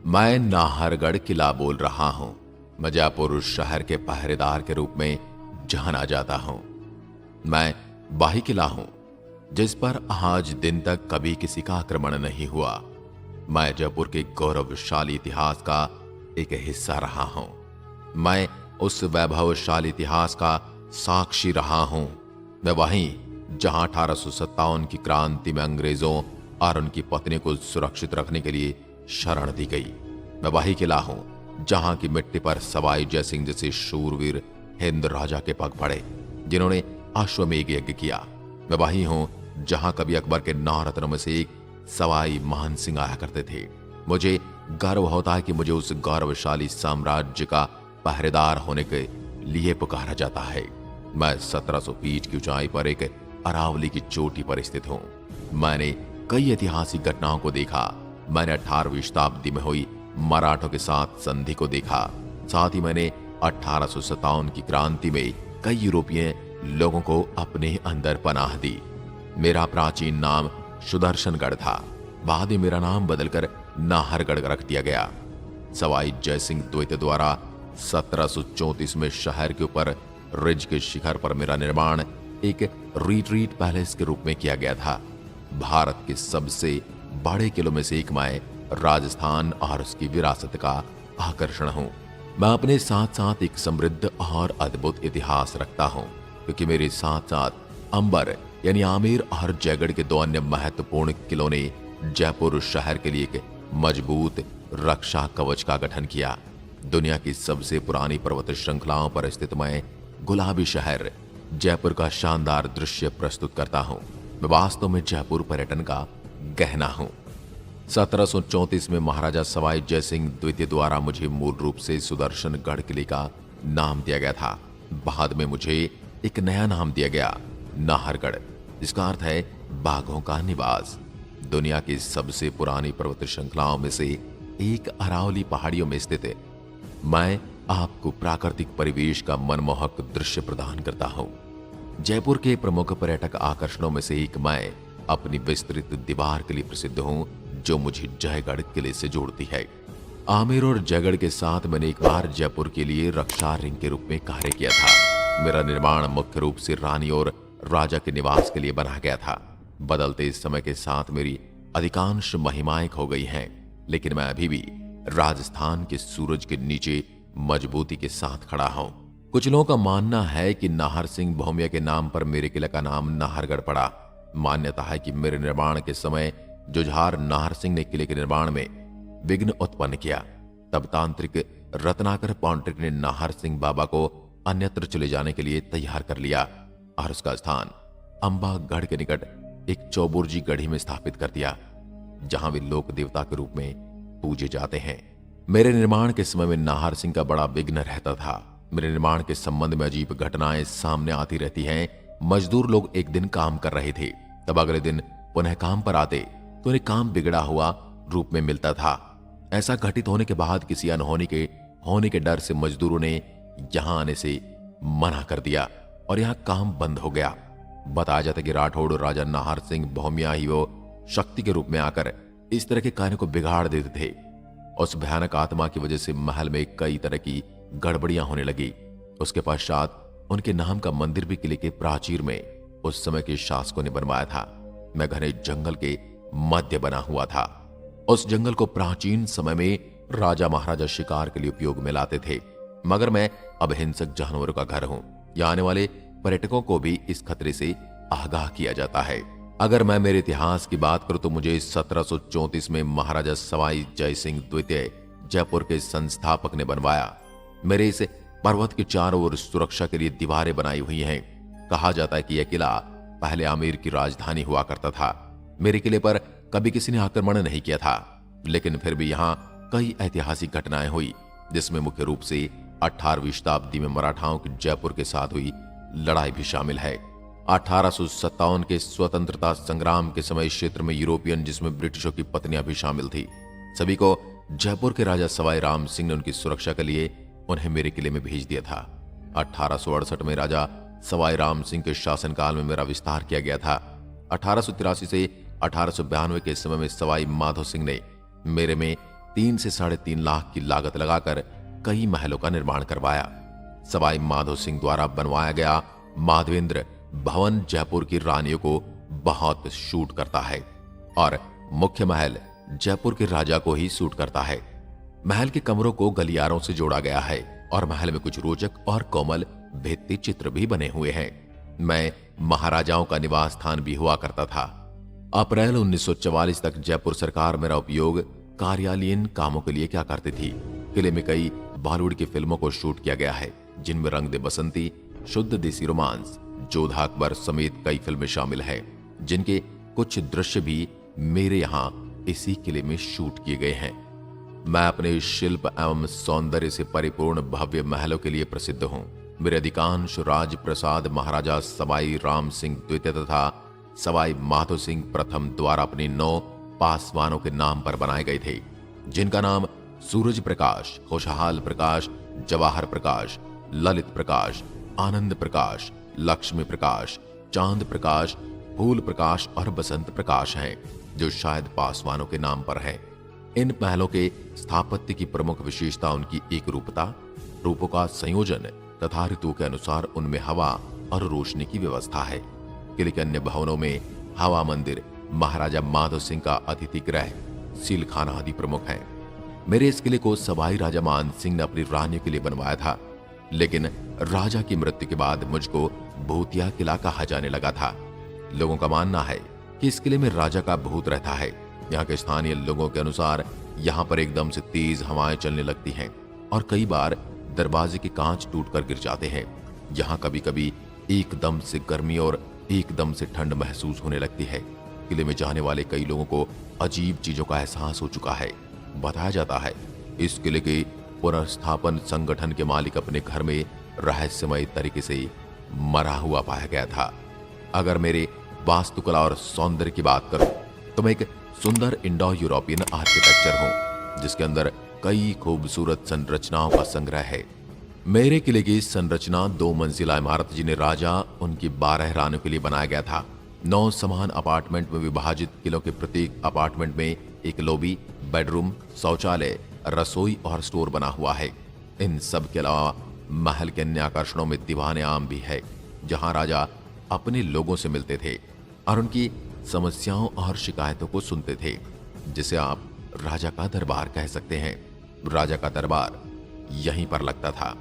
मैं नाहरगढ़ किला बोल रहा हूं। मैं जयपुर शहर के पहरेदार के रूप में जाना जाता हूं। मैं बाही किला हूं जिस पर आज दिन तक कभी किसी का आक्रमण नहीं हुआ। मैं जयपुर के गौरवशाली इतिहास का एक हिस्सा रहा हूं। मैं उस वैभवशाली इतिहास का साक्षी रहा हूं। मैं वहीं जहां 1857 की क्रांति में अंग्रेजों और उनकी पत्नी को सुरक्षित रखने के लिए शरण दी गई। मैं वही किला हूं जहां की मिट्टी पर सवाई जयसिंह जैसे शूरवीर हिंद राजा के पग पड़े जिन्होंने अश्वमेध यज्ञ किया। मैं वही हूं जहां कभी अकबर के 9 रत्नों में से एक सवाई मान सिंह आया करते थे। मुझे गर्व होता है कि मुझे उस गौरवशाली साम्राज्य का पहरेदार होने के लिए पुकारा जाता है। मैं 1700 फीट की ऊंचाई पर एक अरावली की चोटी पर स्थित हूं। मैंने कई ऐतिहासिक घटनाओं को देखा। मैंने 18वीं शताब्दी में हुई मराठों के साथ संधि को देखा। साथ ही मैंने 1857 की क्रांति में कई यूरोपीय लोगों को अपने अंदर पनाह दी। मेरा प्राचीन नाम सुदर्शनगढ़ था। बाद में मेरा नाम बदलकर नाहरगढ़ रख दिया गया। सवाई जयसिंह द्वितीय द्वारा 1734 में शहर के ऊपर रिज के शिखर पर मेरा निर्माण एक रिट्रीट पैलेस के रूप में किया गया था। भारत के सबसे बड़े किलों में से एक मैं राजस्थान और उसकी विरासत का आकर्षण हूं। मैं अपने साथ साथ एक समृद्ध और अद्भुत इतिहास रखता हूं, क्योंकि मेरे साथ साथ अंबर यानी आमेर और जयगढ़ के 2 अन्य महत्वपूर्ण किलों ने जयपुर शहर के लिए एक मजबूत रक्षा कवच का गठन किया। दुनिया की सबसे पुरानी पर्वत श्रृंखलाओं पर स्थित मैं गुलाबी शहर जयपुर का शानदार दृश्य प्रस्तुत करता हूं। मैं वास्तव में जयपुर पर्यटन का गहना हूं। 1734 में महाराजा सवाई जयसिंह द्वितीय द्वारा मुझे मूल रूप से सुदर्शनगढ़ किले का नाम दिया गया था। बाद में मुझे एक नया नाम दिया गया, नाहरगढ़, जिसका अर्थ है बाघों का निवास। दुनिया की सबसे पुरानी पर्वत श्रृंखलाओं में से एक अरावली पहाड़ियों में स्थित है। मैं आपको प्राकृतिक परिवेश का मनमोहक दृश्य प्रदान करता हूं। जयपुर के प्रमुख पर्यटक आकर्षणों में से एक मैं अपनी विस्तृत दीवार के लिए प्रसिद्ध हूं, जो मुझे जयगढ़ किले से जोड़ती है। आमेर और जयगढ़ के साथ मैंने एक बार जयपुर के लिए रक्षा रिंग के रूप में कार्य किया था। मेरा निर्माण मुख्य रूप से रानी और राजा के निवास के लिए बना गया था। बदलते समय के साथ मेरी अधिकांश महिमाएं खो गई हैं, लेकिन मैं अभी भी राजस्थान के सूरज के नीचे मजबूती के साथ खड़ा हूं। कुछ लोगों का मानना है कि नाहर सिंह भौमिया के नाम पर मेरे किले का नाम नाहरगढ़ पड़ा। मान्यता है कि मेरे निर्माण के समय जुझार नाहर सिंह ने किले के निर्माण में विघ्न उत्पन्न किया। तब तांत्रिक रत्नाकर पौंड्रिक ने नाहर सिंह बाबा को अन्यत्र चले जाने के लिए तैयार कर लिया और उसका स्थान अंबागढ़ के निकट एक चौबुर्जी गढ़ी में स्थापित कर दिया, जहां वे लोक देवता के रूप में पूजे जाते हैं। मेरे निर्माण के समय में नाहर सिंह का बड़ा विघ्न रहता था। मेरे निर्माण के संबंध में अजीब घटनाएं सामने आती रहती हैं। मजदूर लोग एक दिन काम कर रहे थे, तब अगले दिन पुनः काम पर आते तो उन्हें काम बिगड़ा हुआ रूप में मिलता था। ऐसा घटित होने के बाद किसी अनहोनी के होने के डर से मजदूरों ने यहां आने से मना कर दिया और यहां काम बंद हो गया। बताया जाता कि राठौड़ राजा नाहर सिंह भौमिया ही वो शक्ति के रूप में आकर इस तरह के कार्य को बिगाड़ देते थे। उस भयानक आत्मा की वजह से महल में कई तरह की गड़बड़ियां होने लगी। उसके पश्चात उनके नाम का मंदिर भी किले के प्राचीर में उस समय के शासकों ने बनवाया था। मैं घने जंगल के मध्य बना हुआ था। उस जंगल को प्राचीन समय में राजा महाराजा शिकार के लिए उपयोग में लाते थे, मगर मैं अब हिंसक जानवरों का घर हूं। यहाँ आने वाले पर्यटकों को भी इस खतरे से आगाह किया जाता है। अगर मैं मेरे इतिहास की बात करूं तो मुझे 1734 में महाराजा सवाई जयसिंह द्वितीय जयपुर के संस्थापक ने बनवाया। मेरे इस पर्वत के चारों ओर सुरक्षा के लिए दीवारें बनाई हुई हैं। कहा जाता है कि यह किला पहले आमेर की राजधानी हुआ करता था। मेरे किले पर कभी किसी ने आक्रमण नहीं किया था, लेकिन फिर भी यहाँ कई ऐतिहासिक घटनाएं हुई, जिसमें मुख्य रूप से 18वीं शताब्दी में मराठाओं की जयपुर के साथ हुई लड़ाई भी शामिल है। 1857 के स्वतंत्रता संग्राम के समय क्षेत्र में यूरोपियन, जिसमें ब्रिटिशों की पत्नियां भी शामिल थी, सभी को जयपुर के राजा सवाई राम सिंह ने उनकी सुरक्षा के लिए उन्हें मेरे किले में भेज दिया था। 1868 में राजा सवाई राम सिंह के शासनकाल में मेरा विस्तार किया गया था। 1883 से 1892 के समय में सवाई माधो सिंह ने मेरे में 3 से 3.5 लाख की लागत लगाकर कई महलों का निर्माण करवाया। सवाई माधो सिंह द्वारा बनवाया गया माधवेंद्र भवन जयपुर की रानियों को बहुत सूट करता है और मुख्य महल जयपुर के राजा को ही सूट करता है। महल के कमरों को गलियारों से जोड़ा गया है और महल में कुछ रोचक और कोमल भित्ति चित्र भी बने हुए हैं। मैं महाराजाओं का निवास स्थान भी हुआ करता था। अप्रैल 1944 तक जयपुर सरकार मेरा उपयोग कार्यालयीन कामों के लिए क्या करती थी। किले में कई बॉलीवुड की फिल्मों को शूट किया गया है, जिनमें रंग दे बसंती, शुद्ध देसी रोमांस, जोधा अकबर समेत कई फिल्में शामिल हैं, जिनके कुछ दृश्य भी मेरे यहाँ इसी किले में शूट किए गए हैं। मैं अपने शिल्प एवं सौंदर्य से परिपूर्ण भव्य महलों के लिए प्रसिद्ध हूँ। मेरे अधिकांश राज प्रसाद महाराजा सवाई राम सिंह द्वितीय तथा सवाई माधो सिंह प्रथम द्वारा अपने 9 पासवानों के नाम पर बनाए गए थे, जिनका नाम सूरज प्रकाश, खुशहाल प्रकाश, जवाहर प्रकाश, ललित प्रकाश, आनंद प्रकाश, लक्ष्मी प्रकाश, चांद प्रकाश, फूल प्रकाश और बसंत प्रकाश हैं, जो शायद पासवानों के नाम पर है। इन महलों के स्थापत्य की प्रमुख विशेषता उनकी एक रूपता, रूपों का संयोजन तथा ऋतु के अनुसार उनमें हवा और रोशनी की व्यवस्था है। किले के अन्य भवनों में हवा मंदिर, महाराजा माधो सिंह का अतिथि गृह, सीलखाना आदि प्रमुख हैं। मेरे इस किले को सवाई राजा मान सिंह ने अपनी रानियों के लिए बनवाया था, लेकिन राजा की मृत्यु के बाद मुझको भूतिया किला कहा जाने लगा था। लोगों का मानना है कि इस किले में राजा का भूत रहता है। यहाँ के स्थानीय लोगों के अनुसार यहाँ पर एकदम से तेज हवाएं चलने लगती हैं और कई बार दरवाजे के कांच टूटकर गिर जाते हैं। यहाँ कभी कभी एकदम से गर्मी और एकदम से ठंड महसूस होने लगती है। किले में जाने वाले कई लोगों को अजीब चीजों का एहसास हो चुका है। बताया जाता है इस किले के पुनर्स्थापन संगठन के मालिक अपने घर में रहस्यमय तरीके से मरा हुआ पाया गया था। अगर मेरे वास्तुकला और सौंदर्य की बात करूं तो मैं एक सुंदर इंडो यूरोपियन आर्किटेक्चर हूं, जिसके अंदर कई खूबसूरत संरचनाओं का संग्रह है। मेरे किले की संरचना 2 मंजिला इमारत, जिन्हें राजा उनकी 12 रानियों के लिए बनाया गया था, 9 समान अपार्टमेंट में विभाजित। किलों के प्रत्येक अपार्टमेंट में एक लॉबी, बेडरूम, शौचालय, रसोई और स्टोर बना हुआ है। इन सब के अलावा महल के अन्य आकर्षणों में दीवाने आम भी है, जहां राजा अपने लोगों से मिलते थे और उनकी समस्याओं और शिकायतों को सुनते थे, जिसे आप राजा का दरबार कह सकते हैं। राजा का दरबार यहीं पर लगता था।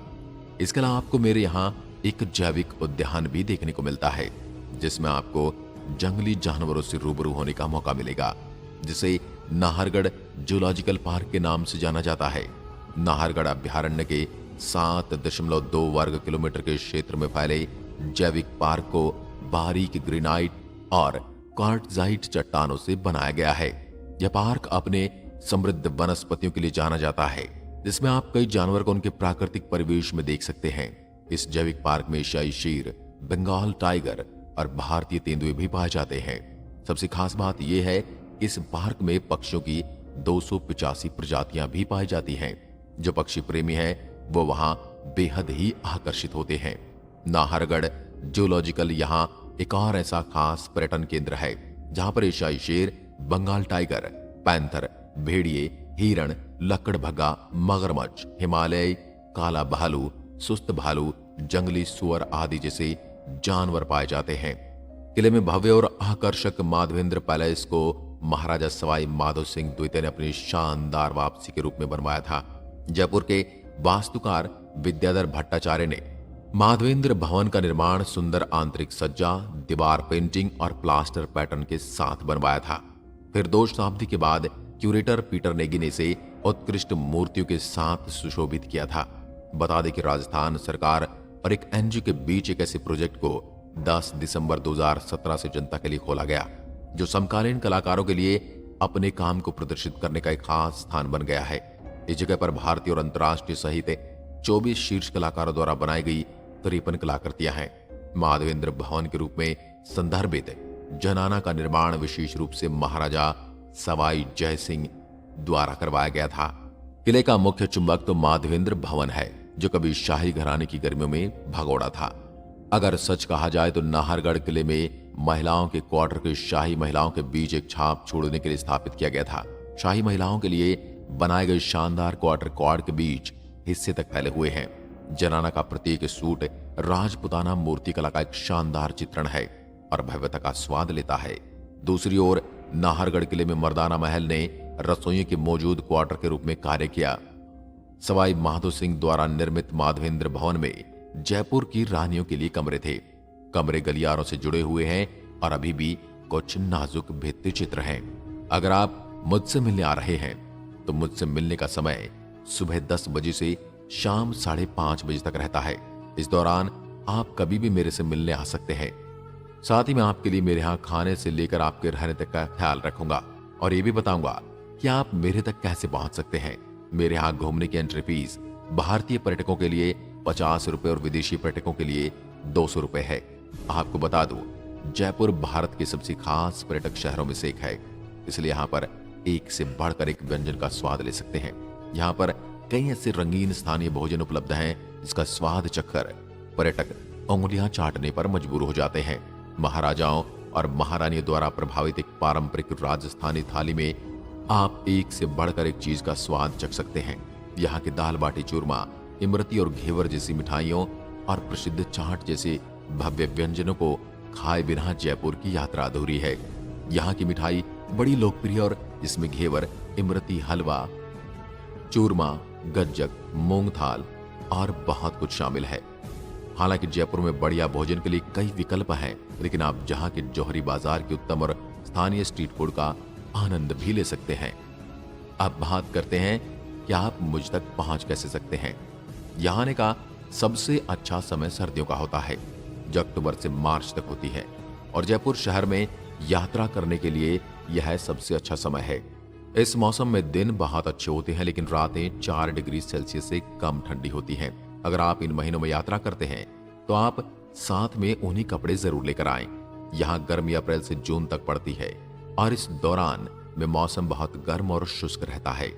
इसके अलावा आपको मेरे यहाँ एक जैविक उद्यान भी देखने को मिलता है, जिसमें आपको जंगली जानवरों से रूबरू होने का मौका मिलेगा, जिसे नाहरगढ़ जूलॉजिकल पार्क के नाम से जाना जाता है। नाहरगढ़ अभ्यारण्य के 7.2 वर्ग किलोमीटर के क्षेत्र में फैले जैविक पार्क को बारीक ग्रेनाइट और क्वार्टजाइट चट्टानों से बनाया गया है। यह पार्क अपने समृद्ध वनस्पतियों के लिए जाना जाता है, जिसमें आप कई जानवर को उनके प्राकृतिक परिवेश में देख सकते हैं। इस जैविक पार्क में एशियाई शेर, बंगाल टाइगर और भारतीय तेंदुए भी पाए जाते हैं। सबसे खास बात यह है कि इस पार्क में पक्षियों की 285 प्रजातियां भी पाई जाती हैं। जो पक्षी प्रेमी हैं वो वहां बेहद ही आकर्षित होते हैं। नाहरगढ़ जूलॉजिकल यहाँ एक और ऐसा खास पर्यटन केंद्र है, जहां पर एशियाई शेर, बंगाल टाइगर, पैंथर, भेड़िए, हिरण, लकड़भगा, मगरमच्छ, हिमालय काला भालू, सुस्त भालू, जंगली सुअर आदि जैसे जानवर पाए जाते हैं। किले में भव्य और आकर्षक माधवेंद्र पैलेस को महाराजा सवाई माधो सिंह द्वितीय ने अपनी शानदार वापसी के रूप में बनवाया था। जयपुर के वास्तुकार विद्याधर भट्टाचार्य ने माधवेंद्र भवन का निर्माण सुंदर आंतरिक सज्जा, दीवार पेंटिंग और प्लास्टर पैटर्न के साथ बनवाया था। फिर 2 शताब्दी के बाद क्यूरेटर पीटर नेगी ने इसे उत्कृष्ट मूर्तियों के साथ सुशोभित किया था। बता दें कि राजस्थान सरकार और एक एनजीओ के बीच एक ऐसे प्रोजेक्ट को 10 दिसंबर 2017 से जनता के लिए खोला गया, जो समकालीन कलाकारों के लिए अपने काम को प्रदर्शित करने का एक खास स्थान बन गया है। इस जगह पर भारतीय और अंतर्राष्ट्रीय सहित 24 शीर्ष कलाकारों द्वारा बनाई गई 53 कलाकृतियां हैं। माधवेंद्र भवन के रूप में संदर्भित जनाना का निर्माण विशेष रूप से महाराजा सवाई जय सिंह द्वारा करवाया गया था। किले का मुख्य चुंबक तो माधवेंद्र भवन है, जो कभी शाही घराने की गर्मियों में भगोड़ा था। अगर सच कहा जाए तो नाहरगढ़ किले में महिलाओं के क्वार्टर के शाही महिलाओं के बीच एक छाप छोड़ने के लिए स्थापित किया गया था। शाही महिलाओं के लिए बनाए गए शानदार क्वार्टर क्वाड के बीच हिस्से तक फैले हुए हैं। जनाना का प्रत्येक सूट राजपुताना मूर्तिकला का एक शानदार चित्रण है और भव्यता का स्वाद लेता है। दूसरी ओर नाहरगढ़ किले में मर्दाना महल ने रसोइयों के मौजूद क्वार्टर के रूप में कार्य किया। सवाई माधो सिंह द्वारा निर्मित माधवेंद्र भवन में जयपुर की रानियों के लिए कमरे थे। कमरे गलियारों से जुड़े हुए हैं और अभी भी कुछ नाजुक भित्ति चित्र हैं। अगर आप मुझसे मिलने आ रहे हैं तो मुझसे मिलने का समय सुबह 10 बजे से शाम 5:30 बजे तक रहता है। इस दौरान आप कभी भी मेरे से मिलने आ सकते हैं। साथ ही मैं आपके लिए मेरे यहाँ खाने से लेकर आपके रहने तक का ख्याल रखूंगा और ये भी बताऊंगा कि आप मेरे तक कैसे पहुंच सकते हैं। मेरे यहाँ घूमने की एंट्री फीस भारतीय पर्यटकों के लिए 50 रुपए और विदेशी पर्यटकों के लिए 200 रुपए है। आपको बता दूं, जयपुर भारत के सबसे खास पर्यटक शहरों में से एक है, इसलिए यहाँ पर एक से बढ़कर एक व्यंजन का स्वाद ले सकते हैं। यहाँ पर कई ऐसे रंगीन स्थानीय भोजन उपलब्ध हैं जिसका स्वाद चखकर पर्यटक उंगलियां चाटने पर मजबूर हो जाते हैं। महाराजाओं और महारानियों द्वारा प्रभावित एक पारंपरिक राजस्थानी थाली में आप एक से बढ़कर एक चीज का स्वाद चख सकते हैं। यहाँ के दाल बाटी चूरमा, इमरती और घेवर जैसी मिठाइयों और प्रसिद्ध चाट जैसे भव्य व्यंजनों को खाए बिना जयपुर की यात्रा अधूरी है। यहाँ की मिठाई बड़ी लोकप्रिय और इसमें घेवर, इमरती, हलवा, चूरमा, गज्जक, मूंग थाल और बहुत कुछ शामिल है। हालांकि जयपुर में बढ़िया भोजन के लिए कई विकल्प हैं, लेकिन आप जहां के जौहरी बाजार के उत्तम और स्थानीय स्ट्रीट फूड का आनंद भी ले सकते हैं। अब बात करते हैं कि आप मुझ तक पहुंच कैसे सकते हैं। यहाँ आने का सबसे अच्छा समय सर्दियों का होता है, जो अक्टूबर से मार्च तक होती है और जयपुर शहर में यात्रा करने के लिए यह सबसे अच्छा समय है। इस मौसम में दिन बहुत अच्छे होते हैं, लेकिन रातें 4 डिग्री सेल्सियस से कम ठंडी होती हैं। अगर आप इन महीनों में यात्रा करते हैं तो आप साथ में ऊनी कपड़े जरूर लेकर आएं। यहाँ गर्मी अप्रैल से जून तक पड़ती है और इस दौरान में मौसम बहुत गर्म और शुष्क रहता है।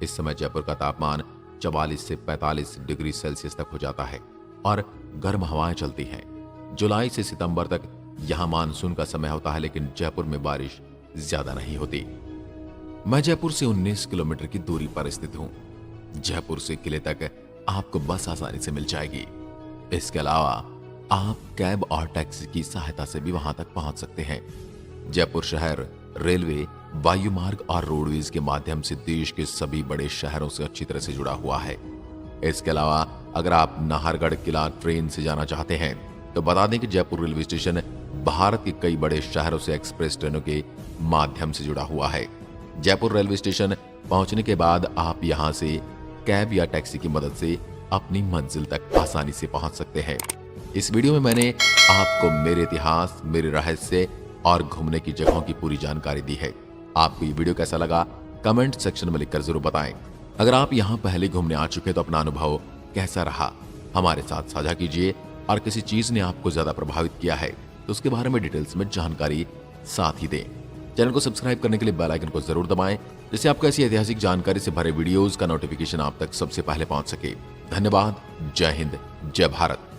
इस समय जयपुर का तापमान 44 से 45 डिग्री सेल्सियस तक हो जाता है और गर्म हवाएं चलती हैं। जुलाई से सितंबर तक यहाँ मानसून का समय होता है, लेकिन जयपुर में बारिश ज्यादा नहीं होती। मैं जयपुर से 19 किलोमीटर की दूरी पर स्थित हूँ। जयपुर से किले तक आपको बस आसानी से मिल जाएगी। इसके अलावा आप कैब और टैक्सी की सहायता से भी वहां तक पहुंच सकते हैं। जयपुर शहर रेलवे, वायु मार्ग और रोडवेज के माध्यम से देश के सभी बड़े शहरों से अच्छी तरह से जुड़ा हुआ है। इसके अलावा अगर आप नाहरगढ़ किला ट्रेन से जाना चाहते हैं तो बता दें कि जयपुर रेलवे स्टेशन भारत के कई बड़े शहरों से एक्सप्रेस ट्रेनों के माध्यम से जुड़ा हुआ है। जयपुर रेलवे स्टेशन पहुंचने के बाद आप यहां से कैब या टैक्सी की मदद से अपनी मंजिल तक आसानी से पहुंच सकते हैं। इस वीडियो में मैंने आपको मेरे इतिहास, मेरे रहस्य और घूमने की जगहों की पूरी जानकारी दी है। आपको ये वीडियो कैसा लगा कमेंट सेक्शन में लिखकर जरूर बताएं। अगर आप यहाँ पहले घूमने आ चुके तो अपना अनुभव कैसा रहा हमारे साथ साझा कीजिए, और किसी चीज ने आपको ज्यादा प्रभावित किया है तो उसके बारे में डिटेल्स में जानकारी साथ ही दें। चैनल को सब्सक्राइब करने के लिए बेल आइकन को जरूर दबाएं, जिससे आपको ऐसी ऐतिहासिक जानकारी से भरे वीडियोस का नोटिफिकेशन आप तक सबसे पहले पहुंच सके। धन्यवाद। जय हिंद, जय भारत।